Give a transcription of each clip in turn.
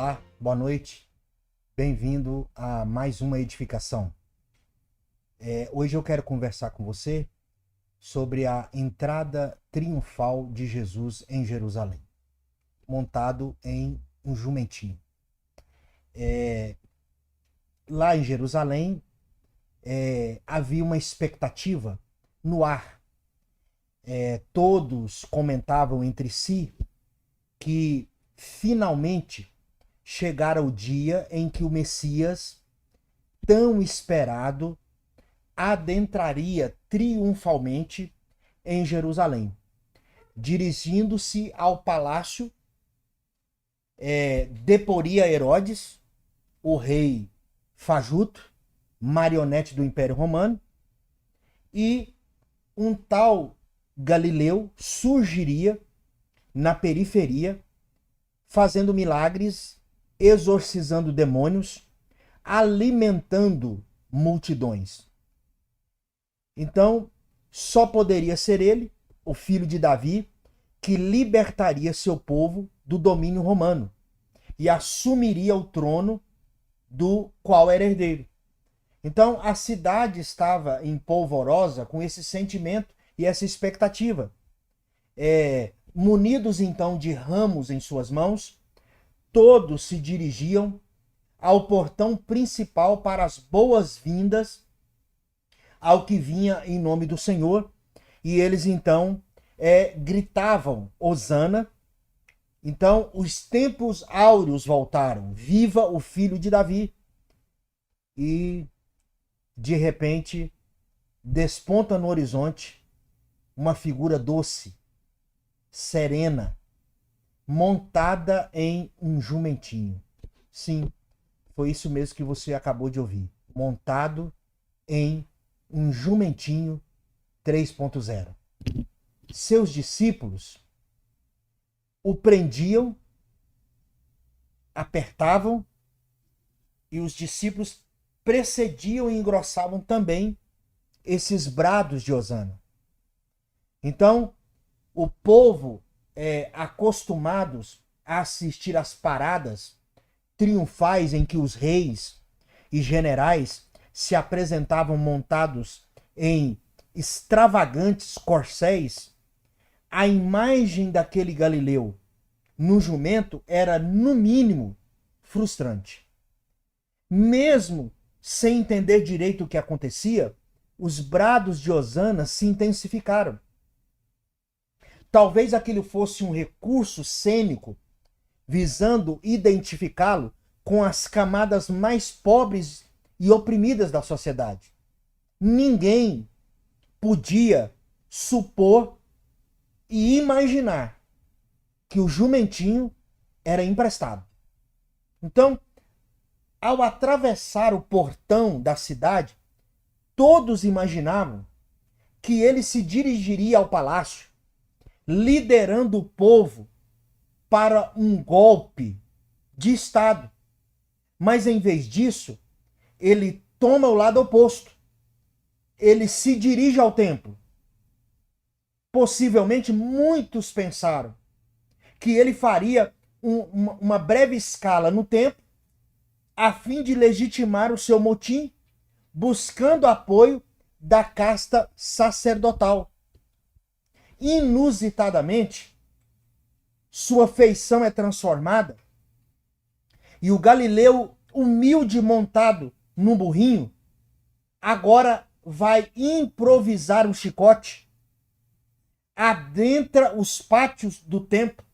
Olá, boa noite, bem-vindo a mais uma edificação. Hoje eu quero conversar com você sobre a entrada triunfal de Jesus em Jerusalém, montado em um jumentinho. Lá em Jerusalém havia uma expectativa no ar. Todos comentavam entre si que finalmente chegara o dia em que o Messias, tão esperado, adentraria triunfalmente em Jerusalém, dirigindo-se ao palácio, deporia Herodes, o rei fajuto, marionete do Império Romano, e um tal Galileu surgiria na periferia, fazendo milagres, exorcizando demônios, alimentando multidões. Então, só poderia ser ele, o filho de Davi, que libertaria seu povo do domínio romano e assumiria o trono do qual era herdeiro. Então, a cidade estava em polvorosa com esse sentimento e essa expectativa. Munidos então de ramos em suas mãos, todos se dirigiam ao portão principal para as boas-vindas ao que vinha em nome do Senhor, e eles então gritavam Hosana. Então os tempos áureos voltaram, viva o filho de Davi. E de repente desponta no horizonte uma figura doce, serena, montada em um jumentinho. Sim, foi isso mesmo que você acabou de ouvir. Montado em um jumentinho 3.0. Seus discípulos o prendiam, apertavam, e os discípulos precediam e engrossavam também esses brados de Hosana. Então, o povo, acostumados a assistir às paradas triunfais em que os reis e generais se apresentavam montados em extravagantes corcéis, a imagem daquele Galileu no jumento era, no mínimo, frustrante. Mesmo sem entender direito o que acontecia, os brados de Hosana se intensificaram. Talvez aquilo fosse um recurso cênico visando identificá-lo com as camadas mais pobres e oprimidas da sociedade. Ninguém podia supor e imaginar que o jumentinho era emprestado. Então, ao atravessar o portão da cidade, todos imaginavam que ele se dirigiria ao palácio, liderando o povo para um golpe de Estado. Mas em vez disso, ele toma o lado oposto. Ele se dirige ao templo. Possivelmente muitos pensaram que ele faria uma breve escala no templo a fim de legitimar o seu motim, buscando apoio da casta sacerdotal. Inusitadamente, sua feição é transformada e o Galileu, humilde, montado num burrinho, agora vai improvisar um chicote, adentra os pátios do templo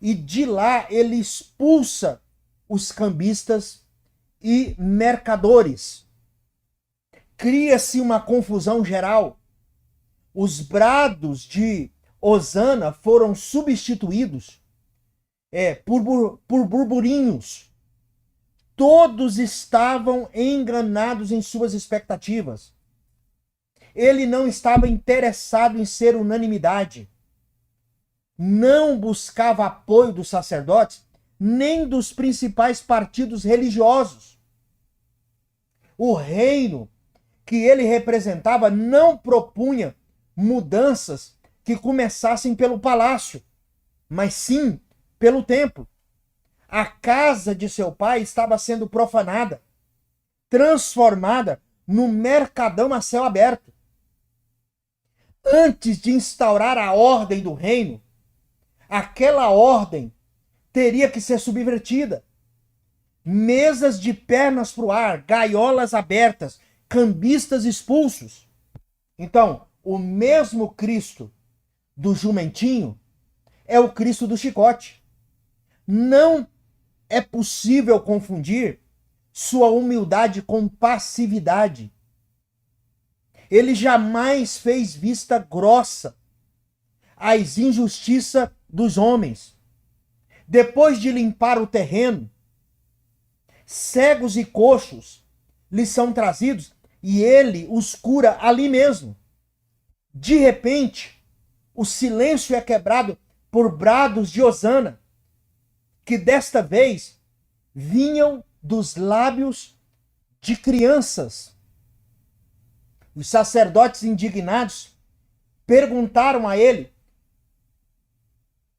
e de lá ele expulsa os cambistas e mercadores. Cria-se uma confusão geral. Os brados de Hosana foram substituídos por burburinhos. Todos estavam enganados em suas expectativas. Ele não estava interessado em ser unanimidade. Não buscava apoio dos sacerdotes, nem dos principais partidos religiosos. O reino que ele representava não propunha mudanças que começassem pelo palácio, mas sim pelo templo. a casa de seu pai estava sendo profanada, transformada num mercadão a céu aberto. Antes de instaurar a ordem do reino, aquela ordem teria que ser subvertida. Mesas de pernas para o ar, gaiolas abertas, cambistas expulsos. Então, o mesmo Cristo do jumentinho é o Cristo do chicote. Não é possível confundir sua humildade com passividade. Ele jamais fez vista grossa às injustiças dos homens. Depois de limpar o terreno, cegos e coxos lhe são trazidos e ele os cura ali mesmo. De repente, o silêncio é quebrado por brados de hosana, que desta vez vinham dos lábios de crianças. Os sacerdotes indignados perguntaram a ele: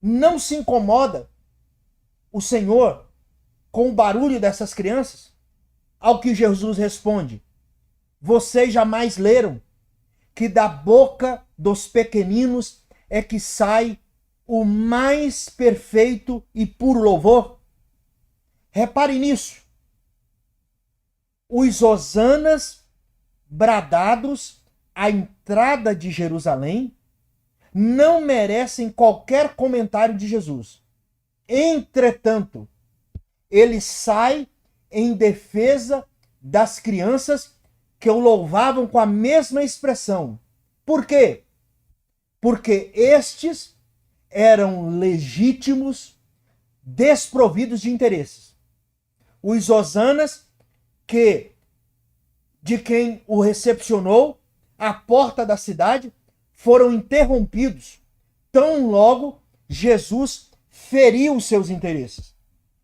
não se incomoda o Senhor com o barulho dessas crianças? Ao que Jesus responde: vocês jamais leram que da boca dos pequeninos é que sai o mais perfeito e puro louvor? Repare nisso. Os hosanas bradados à entrada de Jerusalém não merecem qualquer comentário de Jesus. Entretanto, ele sai em defesa das crianças que o louvavam com a mesma expressão. Por quê? Porque estes eram legítimos, desprovidos de interesses. Os hosanas de quem o recepcionou à porta da cidade foram interrompidos tão logo Jesus feriu os seus interesses.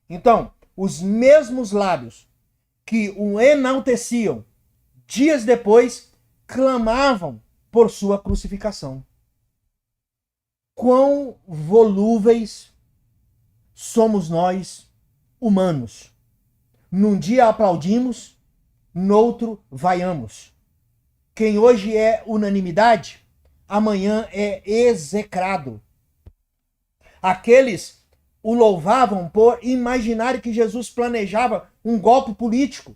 Então, os mesmos lábios que o enalteciam, dias depois, clamavam por sua crucificação. Quão volúveis somos nós, humanos. Num dia aplaudimos, noutro vaiamos. Quem hoje é unanimidade, amanhã é execrado. Aqueles o louvavam por imaginar que Jesus planejava um golpe político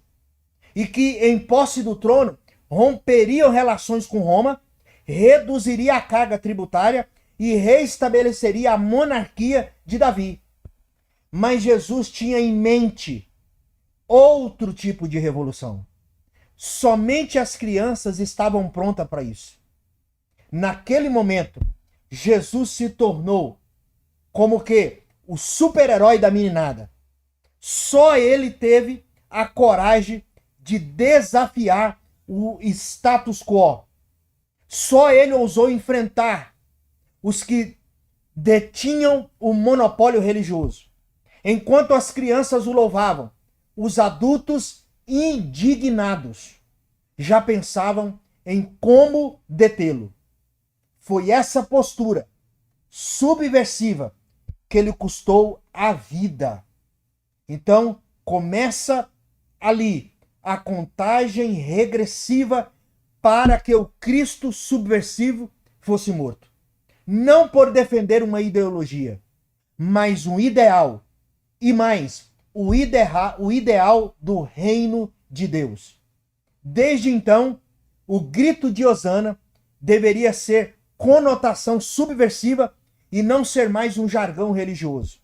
e que, em posse do trono, romperiam relações com Roma, reduziria a carga tributária e reestabeleceria a monarquia de Davi. Mas Jesus tinha em mente outro tipo de revolução. Somente as crianças estavam prontas para isso. Naquele momento, Jesus se tornou como que o super-herói da meninada. Só ele teve a coragem de desafiar o status quo. Só ele ousou enfrentar os que detinham o monopólio religioso. Enquanto as crianças o louvavam, os adultos indignados já pensavam em como detê-lo. Foi essa postura subversiva que lhe custou a vida. Então, começa ali a contagem regressiva para que o Cristo subversivo fosse morto. Não por defender uma ideologia, mas um ideal. E mais, o ideal do reino de Deus. Desde então, o grito de hosana deveria ser conotação subversiva e não ser mais um jargão religioso.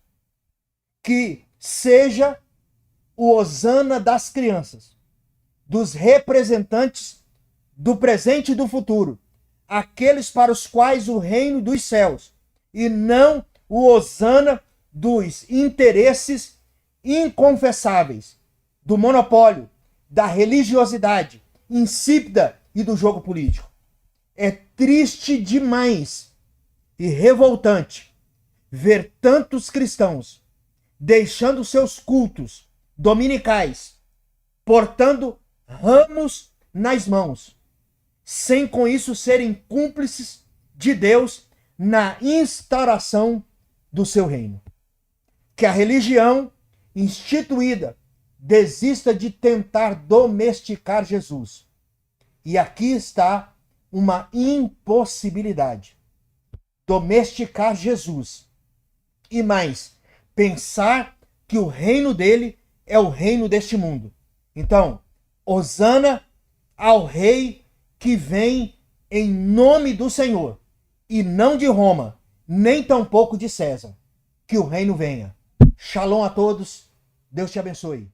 Que seja o hosana das crianças, dos representantes do presente e do futuro, aqueles para os quais o reino dos céus, e não o hosana dos interesses inconfessáveis, do monopólio, da religiosidade insípida e do jogo político. É triste demais e revoltante ver tantos cristãos deixando seus cultos dominicais, portando ramos nas mãos, sem com isso serem cúmplices de Deus na instauração do seu reino. Que a religião instituída, desista de tentar domesticar Jesus. E aqui está uma impossibilidade. Domesticar Jesus. E mais, pensar que o reino dele é o reino deste mundo. Então, hosana ao rei que vem em nome do Senhor, e não de Roma, nem tampouco de César. Que o reino venha. Shalom a todos. Deus te abençoe.